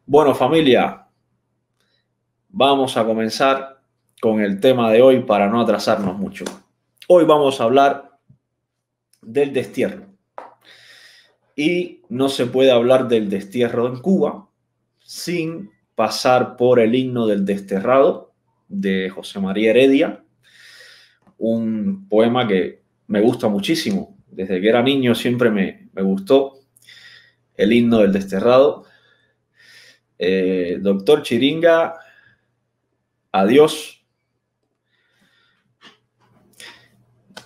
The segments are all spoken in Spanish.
Bueno, familia, vamos a comenzar con el tema de hoy para no atrasarnos mucho. Hoy vamos a hablar del destierro. Y no se puede hablar del destierro en Cuba sin pasar por el himno del desterrado de José María Heredia, un poema que me gusta muchísimo. Desde que era niño siempre me gustó el himno del desterrado. Doctor Chiringa, adiós.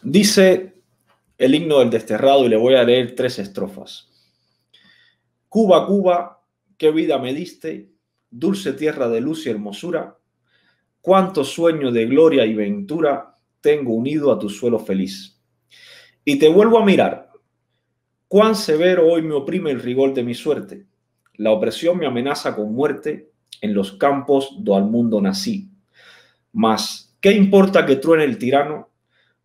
Dice el himno del desterrado y le voy a leer 3 estrofas. Cuba, Cuba, qué vida me diste, dulce tierra de luz y hermosura, cuánto sueño de gloria y ventura tengo unido a tu suelo feliz. Y te vuelvo a mirar, cuán severo hoy me oprime el rigor de mi suerte, la opresión me amenaza con muerte en los campos do al mundo nací. Mas, ¿qué importa que truene el tirano?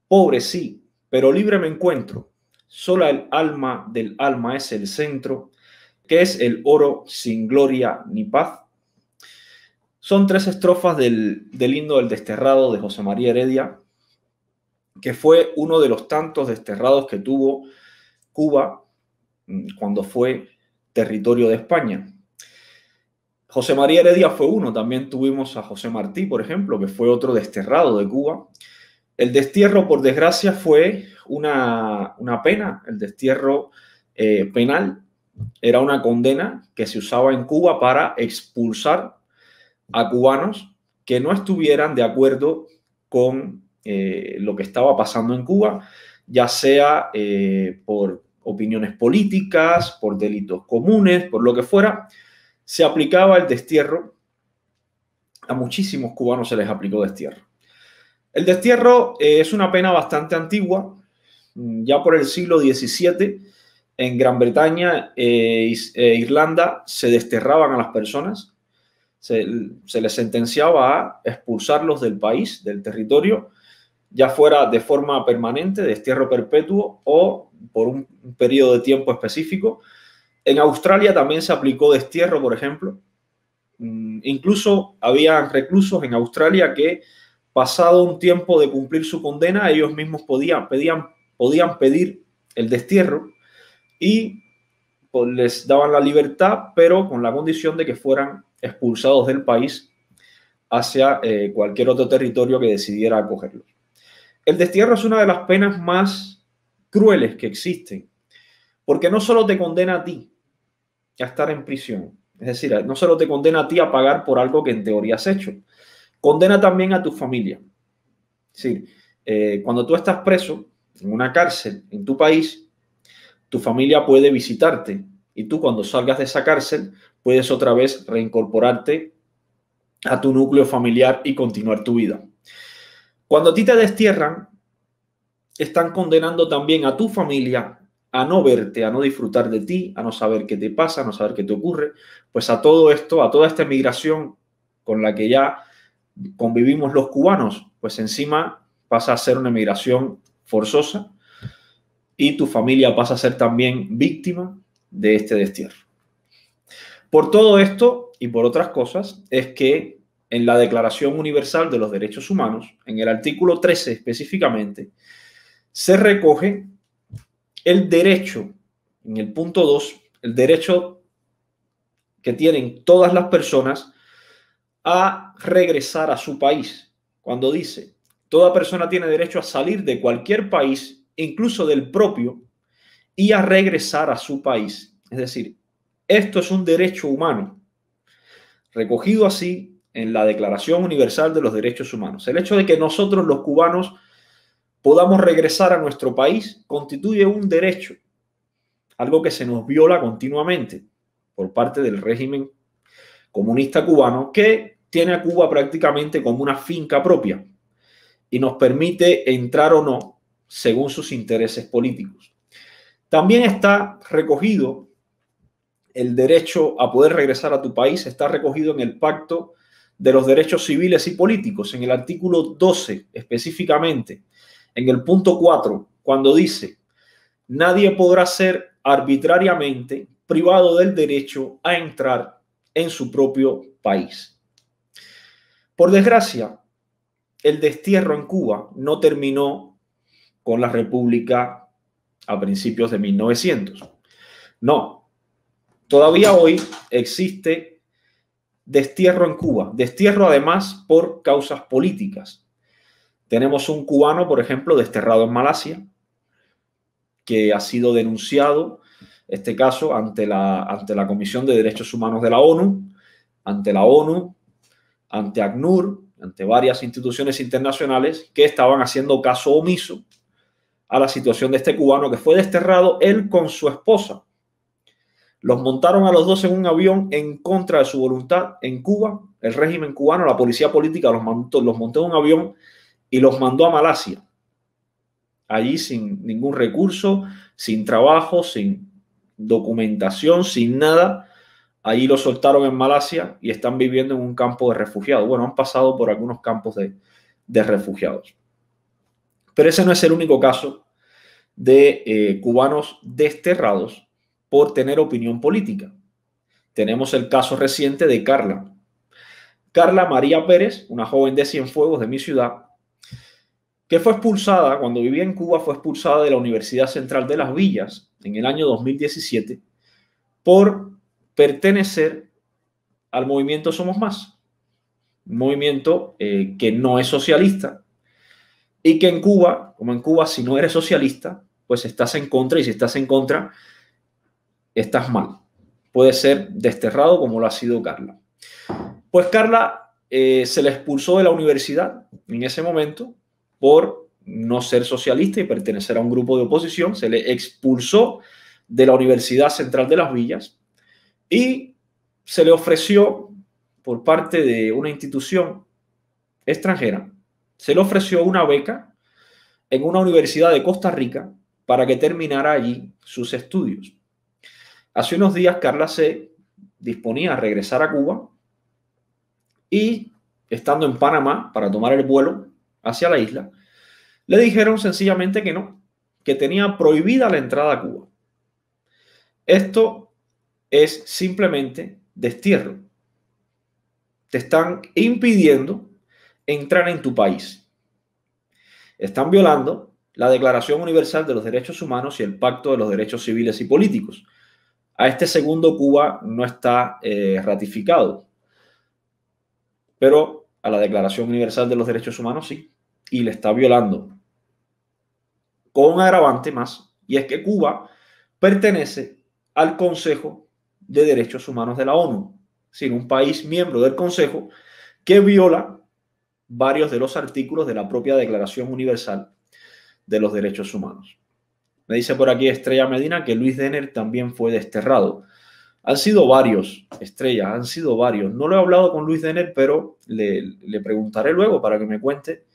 Pobre sí, pero libre me encuentro. Sola el alma del alma es el centro, que es el oro sin gloria ni paz. Son 3 estrofas del himno del desterrado de José María Heredia, que fue uno de los tantos desterrados que tuvo Cuba cuando fue territorio de España. José María Heredia fue uno, también tuvimos a José Martí, por ejemplo, que fue otro desterrado de Cuba. El destierro, por desgracia, fue una pena. El destierro penal era una condena que se usaba en Cuba para expulsar a cubanos que no estuvieran de acuerdo con lo que estaba pasando en Cuba, ya sea por opiniones políticas, por delitos comunes, por lo que fuera. Se aplicaba el destierro. A muchísimos cubanos se les aplicó destierro. El destierro es una pena bastante antigua. Ya por el siglo XVII, en Gran Bretaña e Irlanda se desterraban a las personas, se les sentenciaba a expulsarlos del país, del territorio, ya fuera de forma permanente, destierro perpetuo, o por un periodo de tiempo específico. En Australia también se aplicó destierro, por ejemplo. Incluso había reclusos en Australia que, pasado un tiempo de cumplir su condena, ellos mismos podían pedir el destierro y pues, les daban la libertad, pero con la condición de que fueran expulsados del país hacia cualquier otro territorio que decidiera acogerlos. El destierro es una de las penas más crueles que existen, porque no solo te condena a ti a estar en prisión, es decir, no solo te condena a ti a pagar por algo que en teoría has hecho, condena también a tu familia. Es decir, cuando tú estás preso en una cárcel en tu país, tu familia puede visitarte y tú cuando salgas de esa cárcel puedes otra vez reincorporarte a tu núcleo familiar y continuar tu vida. Cuando a ti te destierran, están condenando también a tu familia a no verte, a no disfrutar de ti, a no saber qué te pasa, a no saber qué te ocurre. Pues a todo esto, a toda esta migración con la que ya convivimos los cubanos, pues encima pasa a ser una migración forzosa y tu familia pasa a ser también víctima de este destierro. Por todo esto y por otras cosas es que en la Declaración Universal de los Derechos Humanos, en el artículo 13 específicamente, se recoge el derecho, en el punto 2, el derecho que tienen todas las personas a regresar a su país. Cuando dice, toda persona tiene derecho a salir de cualquier país, incluso del propio, y a regresar a su país. Es decir, esto es un derecho humano, recogido así en la Declaración Universal de los Derechos Humanos. El hecho de que nosotros los cubanos podamos regresar a nuestro país constituye un derecho, algo que se nos viola continuamente por parte del régimen comunista cubano, que tiene a Cuba prácticamente como una finca propia y nos permite entrar o no según sus intereses políticos. También está recogido el derecho a poder regresar a tu país, está recogido en el Pacto de los Derechos Civiles y Políticos, en el artículo 12 específicamente, en el punto 4, cuando dice, nadie podrá ser arbitrariamente privado del derecho a entrar en su propio país. Por desgracia, el destierro en Cuba no terminó con la República a principios de 1900. No, todavía hoy existe destierro en Cuba. Destierro además por causas políticas. Tenemos un cubano, por ejemplo, desterrado en Malasia, que ha sido denunciado, este caso, ante la Comisión de Derechos Humanos de la ONU, ante la ONU, ante ACNUR, ante varias instituciones internacionales que estaban haciendo caso omiso a la situación de este cubano que fue desterrado él con su esposa. Los montaron a los dos en un avión en contra de su voluntad en Cuba. El régimen cubano, la policía política los montó en un avión y los mandó a Malasia. Allí sin ningún recurso, sin trabajo, sin documentación, sin nada. Allí los soltaron en Malasia y están viviendo en un campo de refugiados. Bueno, han pasado por algunos campos de refugiados. Pero ese no es el único caso de cubanos desterrados por tener opinión política. Tenemos el caso reciente de Carla. Carla María Pérez, una joven de Cienfuegos de mi ciudad, que fue expulsada, cuando vivía en Cuba, fue expulsada de la Universidad Central de Las Villas en el año 2017 por pertenecer al movimiento Somos Más, un movimiento que no es socialista y que en Cuba, como en Cuba, si no eres socialista, pues estás en contra, y si estás en contra, estás mal. Puede ser desterrado como lo ha sido Carla. Pues Carla se le expulsó de la universidad en ese momento por no ser socialista y pertenecer a un grupo de oposición. Se le expulsó de la Universidad Central de Las Villas y se le ofreció por parte de una institución extranjera, se le ofreció una beca en una universidad de Costa Rica para que terminara allí sus estudios. Hace unos días Carla se disponía a regresar a Cuba y, estando en Panamá para tomar el vuelo hacia la isla, le dijeron sencillamente que no, que tenía prohibida la entrada a Cuba. Esto es simplemente destierro. Te están impidiendo entrar en tu país. Están violando la Declaración Universal de los Derechos Humanos y el Pacto de los Derechos Civiles y Políticos. A este segundo Cuba no está ratificado, pero a la Declaración Universal de los Derechos Humanos sí, y le está violando. Con un agravante más, y es que Cuba pertenece al Consejo de Derechos Humanos de la ONU, sin un país miembro del Consejo que viola varios de los artículos de la propia Declaración Universal de los Derechos Humanos. Me dice por aquí Estrella Medina que Luis Denner también fue desterrado. Han sido varios, Estrella, han sido varios. No lo he hablado con Luis Denner, pero le preguntaré luego para que me cuente,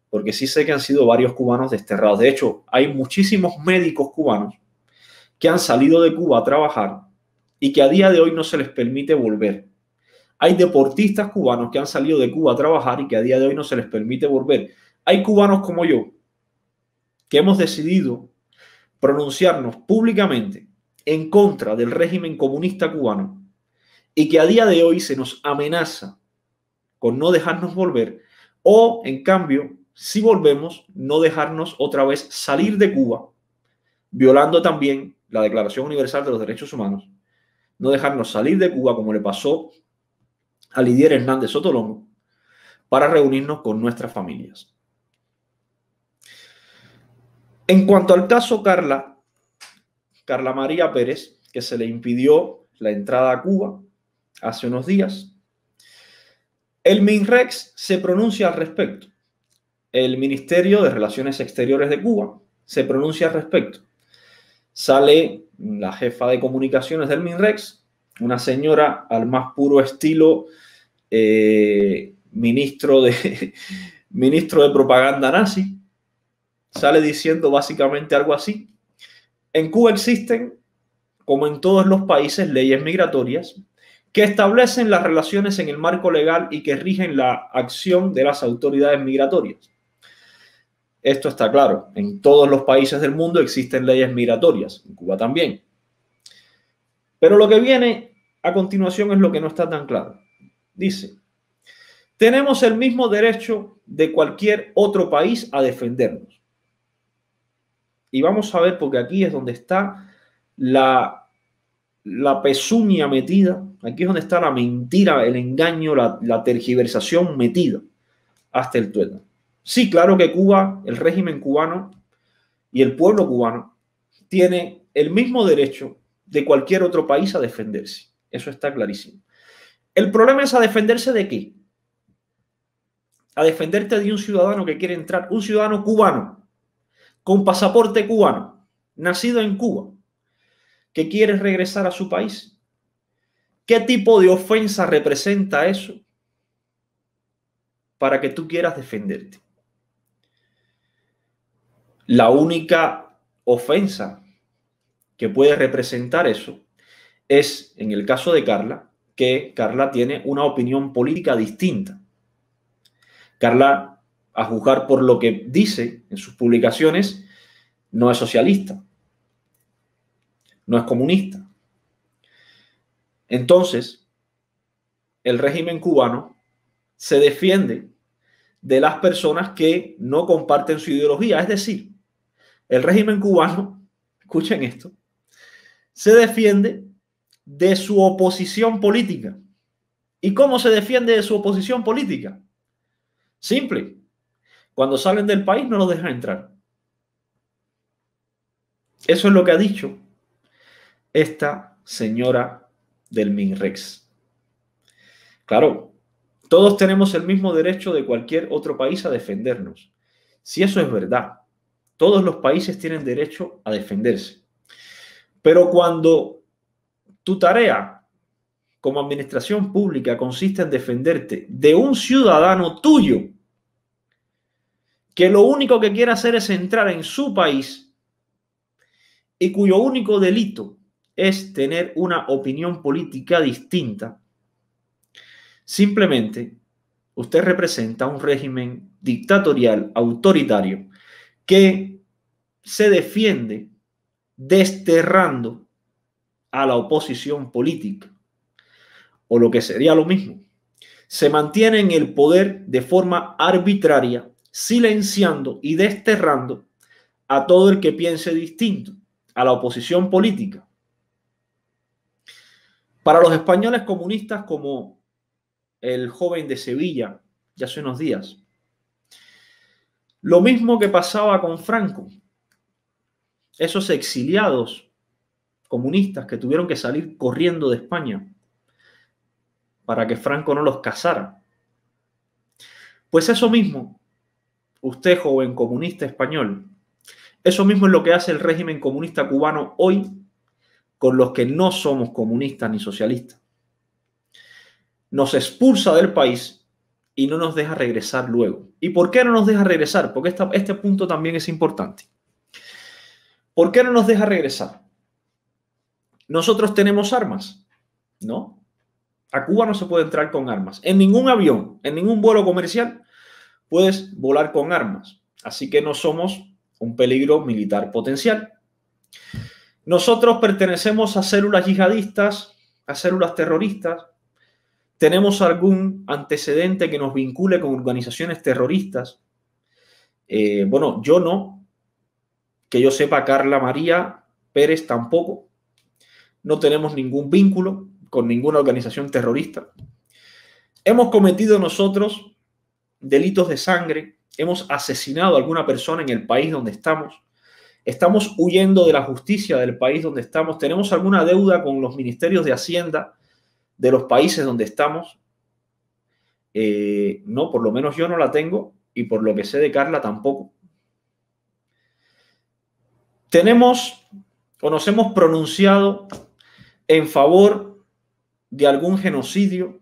porque sí sé que han sido varios cubanos desterrados. De hecho, hay muchísimos médicos cubanos que han salido de Cuba a trabajar y que a día de hoy no se les permite volver. Hay deportistas cubanos que han salido de Cuba a trabajar y que a día de hoy no se les permite volver. Hay cubanos como yo que hemos decidido pronunciarnos públicamente en contra del régimen comunista cubano y que a día de hoy se nos amenaza con no dejarnos volver o, en cambio, si volvemos, no dejarnos otra vez salir de Cuba, violando también la Declaración Universal de los Derechos Humanos, no dejarnos salir de Cuba como le pasó a Lidier Hernández Sotolongo para reunirnos con nuestras familias. En cuanto al caso Carla María Pérez, que se le impidió la entrada a Cuba hace unos días, el MINREX se pronuncia al respecto. El Ministerio de Relaciones Exteriores de Cuba se pronuncia al respecto. Sale la jefa de comunicaciones del MINREX, una señora al más puro estilo ministro de propaganda nazi, sale diciendo básicamente algo así. En Cuba existen, como en todos los países, leyes migratorias que establecen las relaciones en el marco legal y que rigen la acción de las autoridades migratorias. Esto está claro. En todos los países del mundo existen leyes migratorias, en Cuba también. Pero lo que viene a continuación es lo que no está tan claro. Dice, tenemos el mismo derecho de cualquier otro país a defendernos. Y vamos a ver, porque aquí es donde está la pezuña metida, aquí es donde está la mentira, el engaño, la tergiversación metida hasta el tuétano. Sí, claro que Cuba, el régimen cubano y el pueblo cubano tiene el mismo derecho de cualquier otro país a defenderse. Eso está clarísimo. El problema es a defenderse de qué. A defenderte de un ciudadano que quiere entrar, un ciudadano cubano, con pasaporte cubano, nacido en Cuba, que quiere regresar a su país. ¿Qué tipo de ofensa representa eso para que tú quieras defenderte? La única ofensa que puede representar eso es, en el caso de Carla, que Carla tiene una opinión política distinta. Carla, a juzgar por lo que dice en sus publicaciones, no es socialista, no es comunista. Entonces, el régimen cubano se defiende de las personas que no comparten su ideología. Es decir, el régimen cubano, escuchen esto, se defiende de su oposición política. ¿Y cómo se defiende de su oposición política? Simple. Cuando salen del país no los dejan entrar. Eso es lo que ha dicho esta señora del MINREX. Claro, todos tenemos el mismo derecho de cualquier otro país a defendernos. Si eso es verdad, todos los países tienen derecho a defenderse. Pero cuando tu tarea como administración pública consiste en defenderte de un ciudadano tuyo que lo único que quiere hacer es entrar en su país y cuyo único delito es tener una opinión política distinta, simplemente usted representa un régimen dictatorial, autoritario, que se defiende desterrando a la oposición política, o lo que sería lo mismo, se mantiene en el poder de forma arbitraria, silenciando y desterrando a todo el que piense distinto, a la oposición política. Para los españoles comunistas, como el joven de Sevilla ya hace unos días, lo mismo que pasaba con Franco, esos exiliados comunistas que tuvieron que salir corriendo de España para que Franco no los casara. Pues eso mismo, usted joven comunista español, eso mismo es lo que hace el régimen comunista cubano hoy con los que no somos comunistas ni socialistas. Nos expulsa del país y no nos deja regresar luego. ¿Y por qué no nos deja regresar? Porque este punto también es importante. ¿Por qué no nos deja regresar? ¿Nosotros tenemos armas? No. A Cuba no se puede entrar con armas. En ningún avión, en ningún vuelo comercial puedes volar con armas. Así que no somos un peligro militar potencial. Nosotros pertenecemos a células yihadistas, a células terroristas. ¿Tenemos algún antecedente que nos vincule con organizaciones terroristas? Bueno, yo no. Que yo sepa, Carla María Pérez tampoco. No tenemos ningún vínculo con ninguna organización terrorista. Hemos cometido nosotros delitos de sangre. Hemos asesinado a alguna persona en el país donde estamos. Estamos huyendo de la justicia del país donde estamos. Tenemos alguna deuda con los ministerios de Hacienda de los países donde estamos. No, por lo menos yo no la tengo y por lo que sé de Carla tampoco. Tenemos o nos hemos pronunciado en favor de algún genocidio,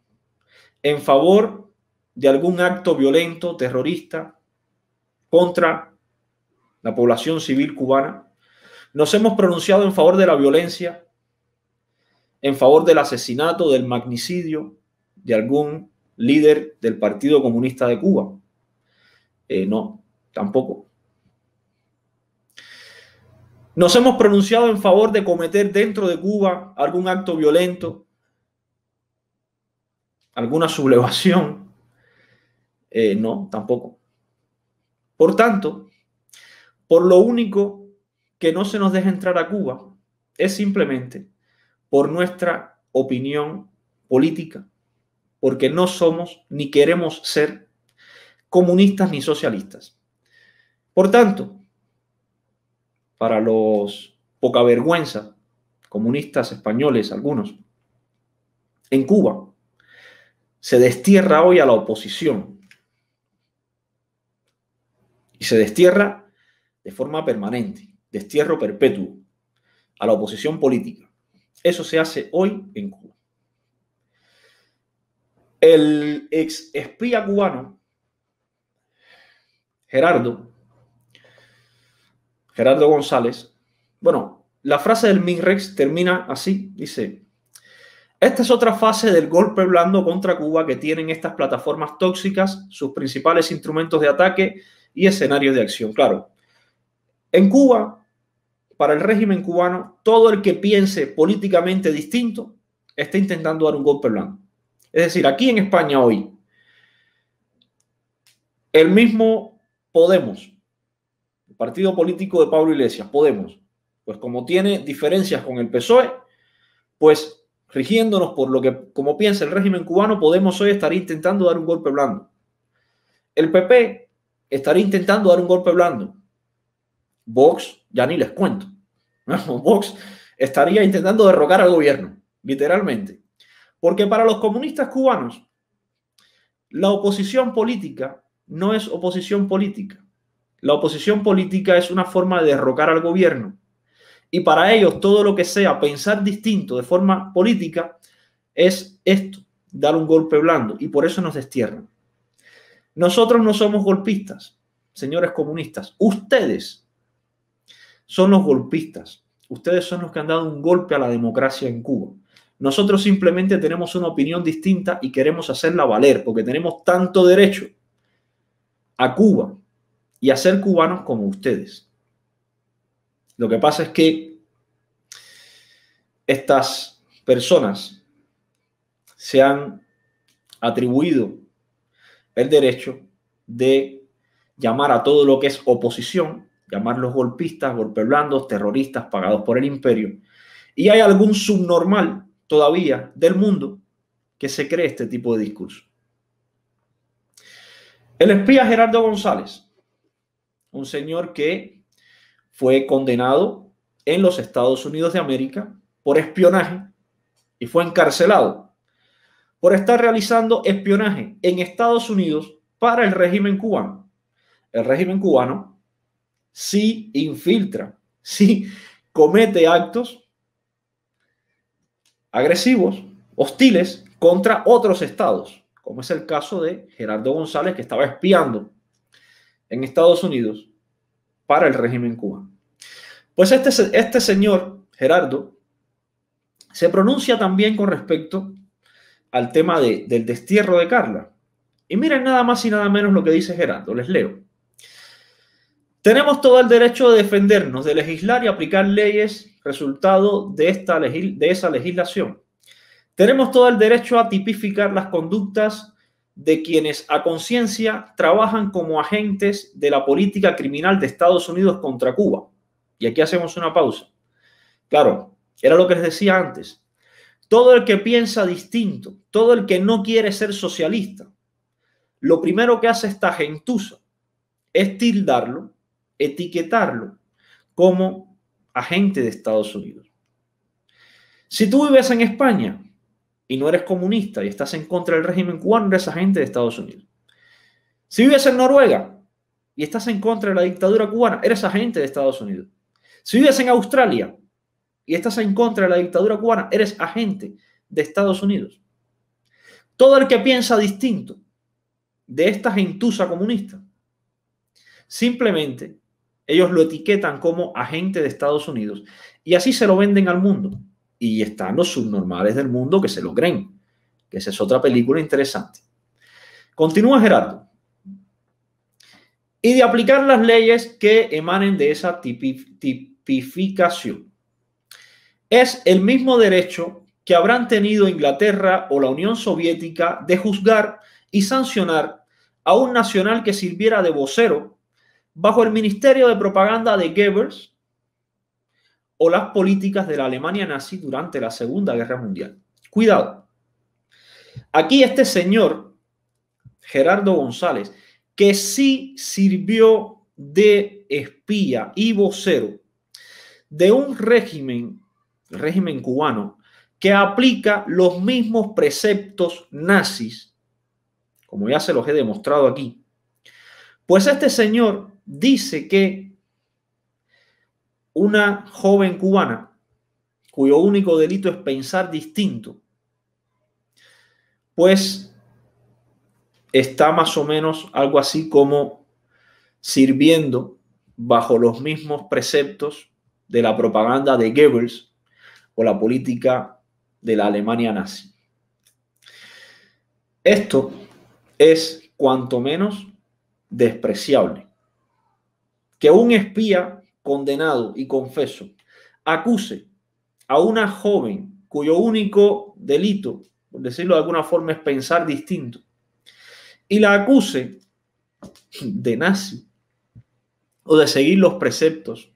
en favor de algún acto violento, terrorista, contra la población civil cubana. Nos hemos pronunciado en favor de la violencia, en favor del asesinato, del magnicidio de algún líder del Partido Comunista de Cuba. No, tampoco. Nos hemos pronunciado en favor de cometer dentro de Cuba algún acto violento, ¿Alguna sublevación? No, tampoco. Por tanto, por lo único que no se nos deja entrar a Cuba es simplemente por nuestra opinión política, porque no somos ni queremos ser comunistas ni socialistas. Por tanto, para los poca vergüenza comunistas españoles, algunos, en Cuba se destierra hoy a la oposición y se destierra de forma permanente, destierro perpetuo a la oposición política. Eso se hace hoy en Cuba. El ex espía cubano Gerardo González, bueno, la frase del MINREX termina así, dice: esta es otra fase del golpe blando contra Cuba que tienen estas plataformas tóxicas, sus principales instrumentos de ataque y escenarios de acción. Claro, en Cuba, para el régimen cubano, todo el que piense políticamente distinto está intentando dar un golpe blando. Es decir, aquí en España hoy, el mismo Podemos, el partido político de Pablo Iglesias, Podemos, pues como tiene diferencias con el PSOE, pues rigiéndonos por lo que, como piensa el régimen cubano, Podemos hoy estaría intentando dar un golpe blando. El PP estaría intentando dar un golpe blando. Vox, ya ni les cuento. Vox estaría intentando derrocar al gobierno, literalmente. Porque para los comunistas cubanos, la oposición política no es oposición política. La oposición política es una forma de derrocar al gobierno. Y para ellos todo lo que sea pensar distinto de forma política es esto, dar un golpe blando. Y por eso nos destierran. Nosotros no somos golpistas, señores comunistas. Ustedes son los golpistas. Ustedes son los que han dado un golpe a la democracia en Cuba. Nosotros simplemente tenemos una opinión distinta y queremos hacerla valer porque tenemos tanto derecho a Cuba y a ser cubanos como ustedes. Lo que pasa es que estas personas se han atribuido el derecho de llamar a todo lo que es oposición, llamarlos golpistas, golpe blandos, terroristas pagados por el imperio. Y hay algún subnormal todavía del mundo que se cree este tipo de discurso. El espía Gerardo González, un señor que fue condenado en los Estados Unidos de América por espionaje y fue encarcelado por estar realizando espionaje en Estados Unidos para el régimen cubano. El régimen cubano sí infiltra, sí comete actos agresivos, hostiles contra otros estados, como es el caso de Gerardo González, que estaba espiando en Estados Unidos para el régimen cubano. Pues este señor, Gerardo, se pronuncia también con respecto al tema del destierro de Carla. Y miren nada más y nada menos lo que dice Gerardo, les leo. Tenemos todo el derecho de defendernos, de legislar y aplicar leyes resultado de esa legislación. Tenemos todo el derecho a tipificar las conductas de quienes a conciencia trabajan como agentes de la política criminal de Estados Unidos contra Cuba. Y aquí hacemos una pausa. Claro, era lo que les decía antes. Todo el que piensa distinto, todo el que no quiere ser socialista, lo primero que hace esta gentuza es tildarlo, etiquetarlo como agente de Estados Unidos. Si tú vives en España y no eres comunista y estás en contra del régimen cubano, eres agente de Estados Unidos. Si vives en Noruega y estás en contra de la dictadura cubana, eres agente de Estados Unidos. Si vives en Australia y estás en contra de la dictadura cubana, eres agente de Estados Unidos. Todo el que piensa distinto de esta gentuza comunista, simplemente ellos lo etiquetan como agente de Estados Unidos y así se lo venden al mundo. Y están los subnormales del mundo que se lo creen, que esa es otra película interesante. Continúa Gerardo. Y de aplicar las leyes que emanen de esa tipificación. Es el mismo derecho que habrán tenido Inglaterra o la Unión Soviética de juzgar y sancionar a un nacional que sirviera de vocero bajo el Ministerio de Propaganda de Goebbels o las políticas de la Alemania nazi durante la Segunda Guerra Mundial. Cuidado. Aquí este señor, Gerardo González, que sí sirvió de espía y vocero de un régimen, el régimen cubano, que aplica los mismos preceptos nazis, como ya se los he demostrado aquí, pues este señor dice que una joven cubana, cuyo único delito es pensar distinto, pues está más o menos algo así como sirviendo bajo los mismos preceptos de la propaganda de Goebbels o la política de la Alemania nazi. Esto es cuanto menos despreciable. Que un espía condenado y confeso acuse a una joven cuyo único delito, por decirlo de alguna forma, es pensar distinto, y la acuse de nazi o de seguir los preceptos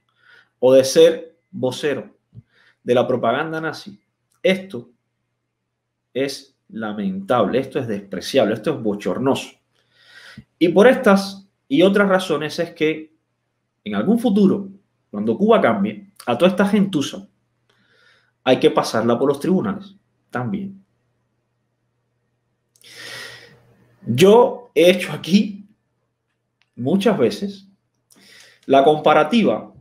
o de ser vocero de la propaganda nazi, esto es lamentable, esto es despreciable, esto es bochornoso. Y por estas y otras razones es que en algún futuro, cuando Cuba cambie, a toda esta gentuza hay que pasarla por los tribunales también. Yo he hecho aquí muchas veces la comparativa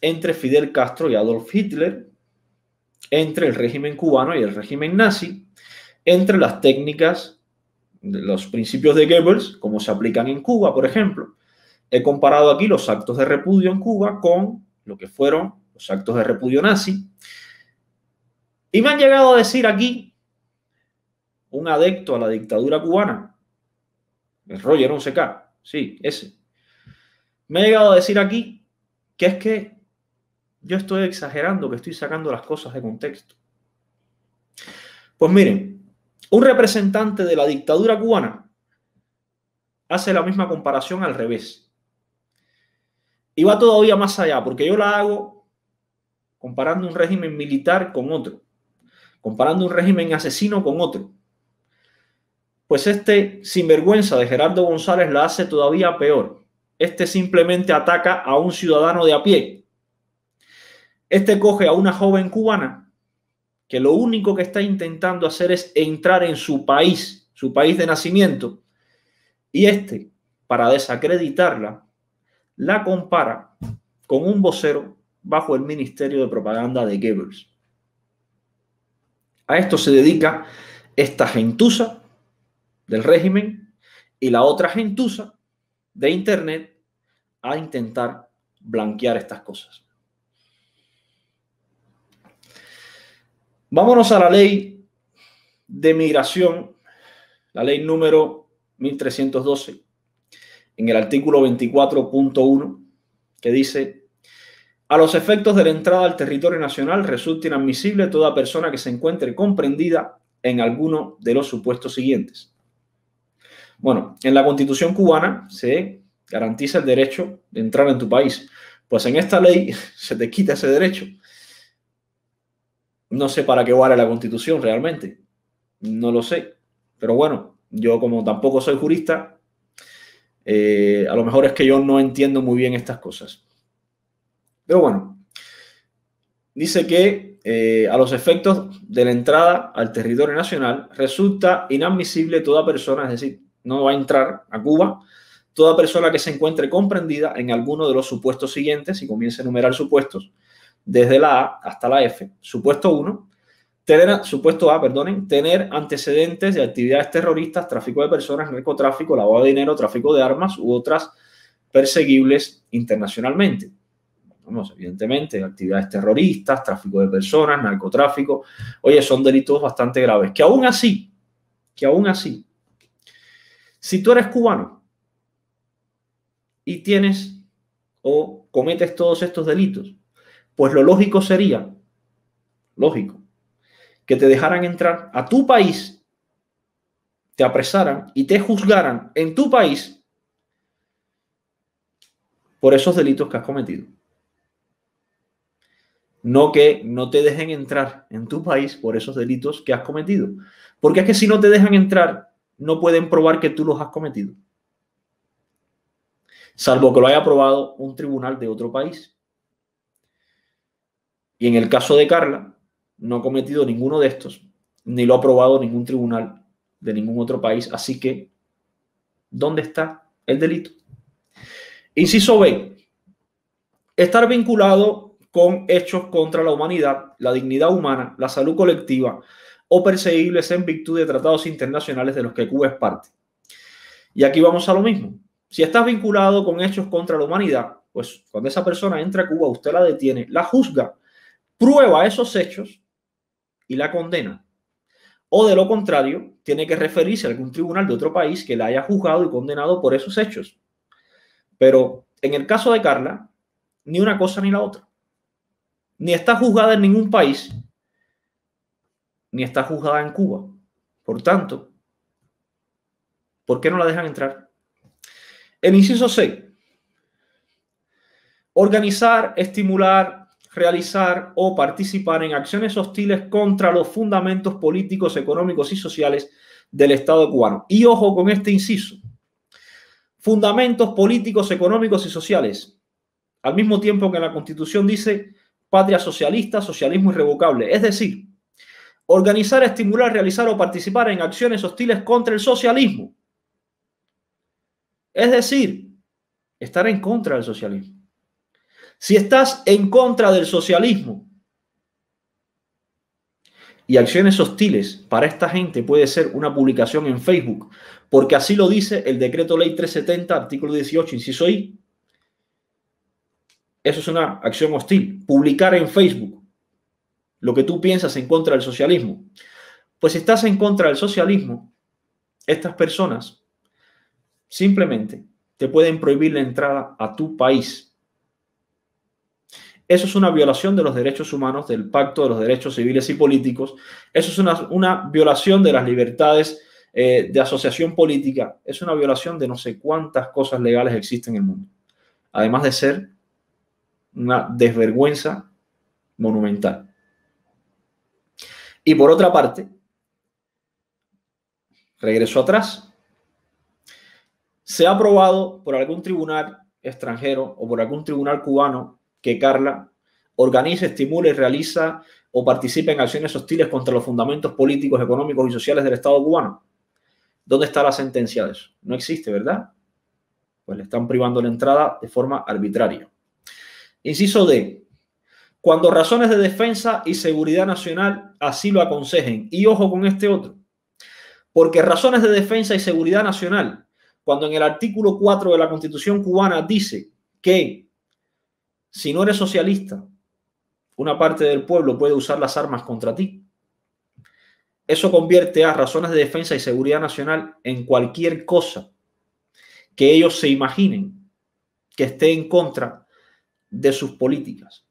entre Fidel Castro y Adolf Hitler, entre el régimen cubano y el régimen nazi, entre las técnicas, los principios de Goebbels, como se aplican en Cuba, por ejemplo. He comparado aquí los actos de repudio en Cuba con lo que fueron los actos de repudio nazi. Y me han llegado a decir aquí, un adepto a la dictadura cubana, el Roger 11K, sí, ese, me ha llegado a decir aquí que es que yo estoy exagerando, que estoy sacando las cosas de contexto. Pues miren, un representante de la dictadura cubana hace la misma comparación al revés. Y va todavía más allá, porque yo la hago comparando un régimen militar con otro, comparando un régimen asesino con otro. Pues este sinvergüenza de Gerardo González la hace todavía peor. Este simplemente ataca a un ciudadano de a pie. Este coge a una joven cubana que lo único que está intentando hacer es entrar en su país de nacimiento, y este, para desacreditarla, la compara con un vocero bajo el Ministerio de Propaganda de Goebbels. A esto se dedica esta gentuza del régimen y la otra gentuza de Internet a intentar blanquear estas cosas. Vámonos a la ley de migración, la ley número 1312, en el artículo 24.1, que dice: a los efectos de la entrada al territorio nacional resulta inadmisible toda persona que se encuentre comprendida en alguno de los supuestos siguientes. Bueno, en la Constitución cubana se garantiza el derecho de entrar en tu país. Pues en esta ley se te quita ese derecho. No sé para qué vale la Constitución realmente. No lo sé. Pero bueno, yo como tampoco soy jurista, a lo mejor es que yo no entiendo muy bien estas cosas. Pero bueno, dice que a los efectos de la entrada al territorio nacional resulta inadmisible toda persona, es decir, no va a entrar a Cuba toda persona que se encuentre comprendida en alguno de los supuestos siguientes, y comienza a enumerar supuestos desde la A hasta la F. Supuesto 1, supuesto A, perdonen, tener antecedentes de actividades terroristas, tráfico de personas, narcotráfico, lavado de dinero, tráfico de armas u otras perseguibles internacionalmente. Vamos, evidentemente, actividades terroristas, tráfico de personas, narcotráfico. Oye, son delitos bastante graves. Que aún así, si tú eres cubano y tienes o cometes todos estos delitos, pues lo lógico sería, que te dejaran entrar a tu país, te apresaran y te juzgaran en tu país por esos delitos que has cometido. No que no te dejen entrar en tu país por esos delitos que has cometido. Porque es que si no te dejan entrar, no pueden probar que tú los has cometido. Salvo que lo haya aprobado un tribunal de otro país. Y en el caso de Carla, no ha cometido ninguno de estos, ni lo ha aprobado ningún tribunal de ningún otro país. Así que, ¿dónde está el delito? Inciso B. Estar vinculado con hechos contra la humanidad, la dignidad humana, la salud colectiva o perseguibles en virtud de tratados internacionales de los que Cuba es parte. Y aquí vamos a lo mismo. Si estás vinculado con hechos contra la humanidad, pues cuando esa persona entra a Cuba, usted la detiene, la juzga, prueba esos hechos y la condena. O de lo contrario, tiene que referirse a algún tribunal de otro país que la haya juzgado y condenado por esos hechos. Pero en el caso de Carla, ni una cosa ni la otra. Ni está juzgada en ningún país, ni está juzgada en Cuba. Por tanto, ¿por qué no la dejan entrar? El inciso C. Organizar, estimular, realizar o participar en acciones hostiles contra los fundamentos políticos, económicos y sociales del Estado cubano. Y ojo con este inciso. Fundamentos políticos, económicos y sociales. Al mismo tiempo que la Constitución dice patria socialista, socialismo irrevocable. Es decir, organizar, estimular, realizar o participar en acciones hostiles contra el socialismo. Es decir, estar en contra del socialismo. Si estás en contra del socialismo y acciones hostiles para esta gente puede ser una publicación en Facebook, porque así lo dice el Decreto Ley 370, artículo 18, inciso I. Eso es una acción hostil. Publicar en Facebook lo que tú piensas en contra del socialismo. Pues si estás en contra del socialismo, estas personas simplemente te pueden prohibir la entrada a tu país. Eso es una violación de los derechos humanos, del Pacto de los Derechos Civiles y Políticos. Eso es una violación de las libertades de asociación política. Es una violación de no sé cuántas cosas legales existen en el mundo. Además de ser una desvergüenza monumental. Y por otra parte, regreso atrás, se ha aprobado por algún tribunal extranjero o por algún tribunal cubano que Carla organiza, estimula y realiza o participe en acciones hostiles contra los fundamentos políticos, económicos y sociales del Estado cubano. ¿Dónde está la sentencia de eso? No existe, ¿verdad? Pues le están privando la entrada de forma arbitraria. Inciso D. Cuando razones de defensa y seguridad nacional así lo aconsejen. Y ojo con este otro. Porque razones de defensa y seguridad nacional, cuando en el artículo 4 de la Constitución cubana dice que si no eres socialista, una parte del pueblo puede usar las armas contra ti. Eso convierte a razones de defensa y seguridad nacional en cualquier cosa que ellos se imaginen que esté en contra de sus políticas.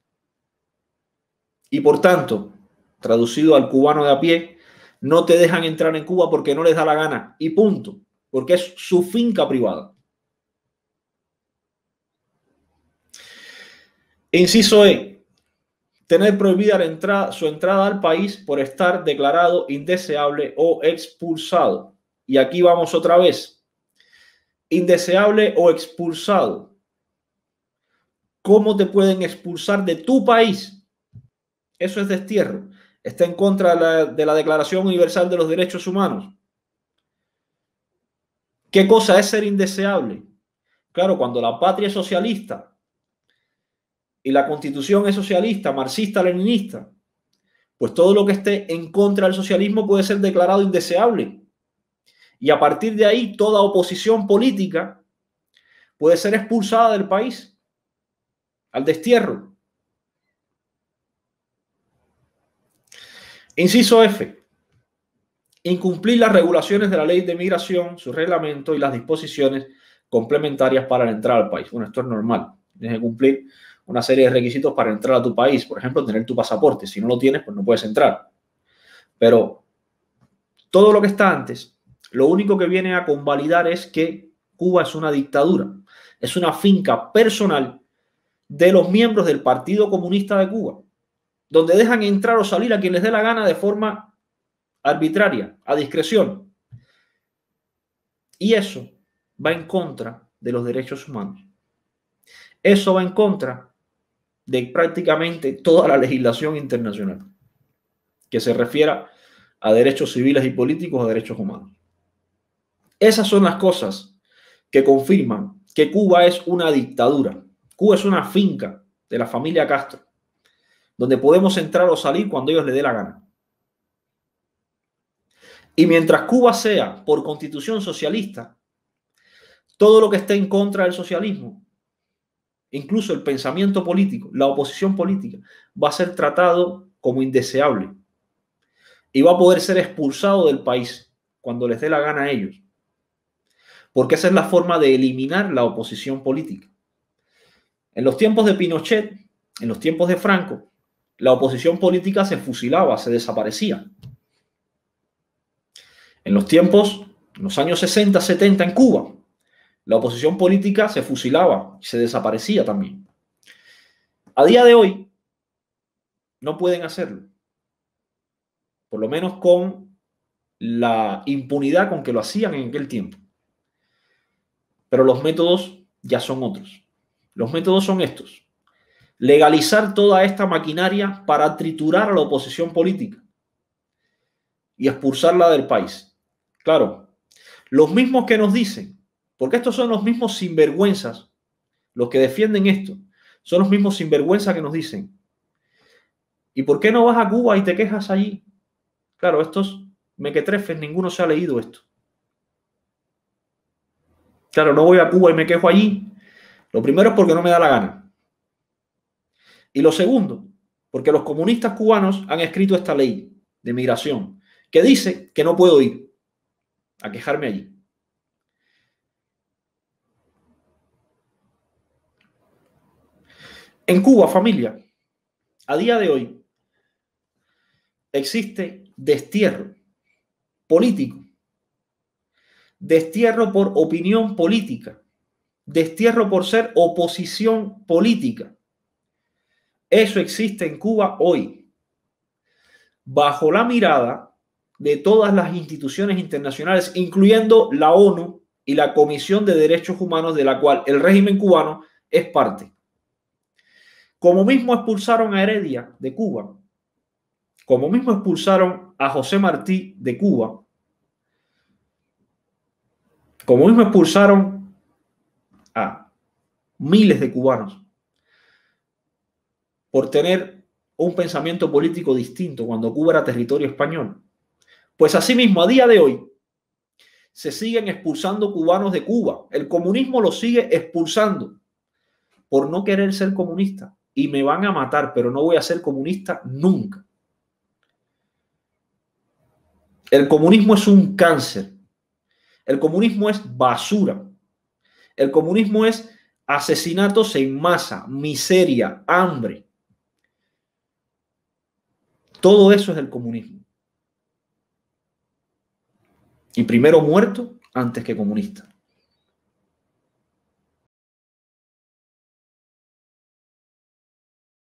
Y por tanto, traducido al cubano de a pie, no te dejan entrar en Cuba porque no les da la gana. Y punto. Porque es su finca privada. Inciso E. Tener prohibida su entrada al país por estar declarado indeseable o expulsado. Y aquí vamos otra vez. Indeseable o expulsado. ¿Cómo te pueden expulsar de tu país? Eso es destierro. Está en contra de la Declaración Universal de los Derechos Humanos. ¿Qué cosa es ser indeseable? Claro, cuando la patria es socialista y la Constitución es socialista, marxista-leninista, pues todo lo que esté en contra del socialismo puede ser declarado indeseable. Y a partir de ahí, toda oposición política puede ser expulsada del país, al destierro. Inciso F. Incumplir las regulaciones de la ley de migración, su reglamento y las disposiciones complementarias para la entrada al país. Bueno, esto es normal. Tienes que cumplir una serie de requisitos para entrar a tu país. Por ejemplo, tener tu pasaporte. Si no lo tienes, pues no puedes entrar. Pero todo lo que está antes, lo único que viene a convalidar es que Cuba es una dictadura, es una finca personal de los miembros del Partido Comunista de Cuba, donde dejan entrar o salir a quien les dé la gana de forma arbitraria, a discreción. Y eso va en contra de los derechos humanos. Eso va en contra de prácticamente toda la legislación internacional que se refiera a derechos civiles y políticos, a derechos humanos. Esas son las cosas que confirman que Cuba es una dictadura. Cuba es una finca de la familia Castro, donde podemos entrar o salir cuando ellos les dé la gana. Y mientras Cuba sea por constitución socialista, todo lo que esté en contra del socialismo, incluso el pensamiento político, la oposición política, va a ser tratado como indeseable y va a poder ser expulsado del país cuando les dé la gana a ellos. Porque esa es la forma de eliminar la oposición política. En los tiempos de Pinochet, en los tiempos de Franco, la oposición política se fusilaba, se desaparecía. En los tiempos, en los años 60, 70 en Cuba, la oposición política se fusilaba, se desaparecía también. A día de hoy, no pueden hacerlo. Por lo menos con la impunidad con que lo hacían en aquel tiempo. Pero los métodos ya son otros. Los métodos son estos. Legalizar toda esta maquinaria para triturar a la oposición política y expulsarla del país. Claro, los mismos que nos dicen, porque estos son los mismos sinvergüenzas, los que defienden esto, son los mismos sinvergüenzas que nos dicen, ¿y por qué no vas a Cuba y te quejas allí? Claro, estos mequetrefes, ninguno se ha leído esto. Claro, no voy a Cuba y me quejo allí. Lo primero es porque no me da la gana. Y lo segundo, porque los comunistas cubanos han escrito esta ley de migración que dice que no puedo ir a quejarme allí. En Cuba, familia, a día de hoy existe destierro político, destierro por opinión política, destierro por ser oposición política. Eso existe en Cuba hoy, bajo la mirada de todas las instituciones internacionales, incluyendo la ONU y la Comisión de Derechos Humanos, de la cual el régimen cubano es parte. Como mismo expulsaron a Heredia de Cuba, como mismo expulsaron a José Martí de Cuba, como mismo expulsaron a miles de cubanos por tener un pensamiento político distinto cuando Cuba era territorio español. Pues asimismo, a día de hoy, se siguen expulsando cubanos de Cuba. El comunismo los sigue expulsando por no querer ser comunista. Y me van a matar, pero no voy a ser comunista nunca. El comunismo es un cáncer. El comunismo es basura. El comunismo es asesinatos en masa, miseria, hambre. Todo eso es el comunismo. Y primero muerto antes que comunista.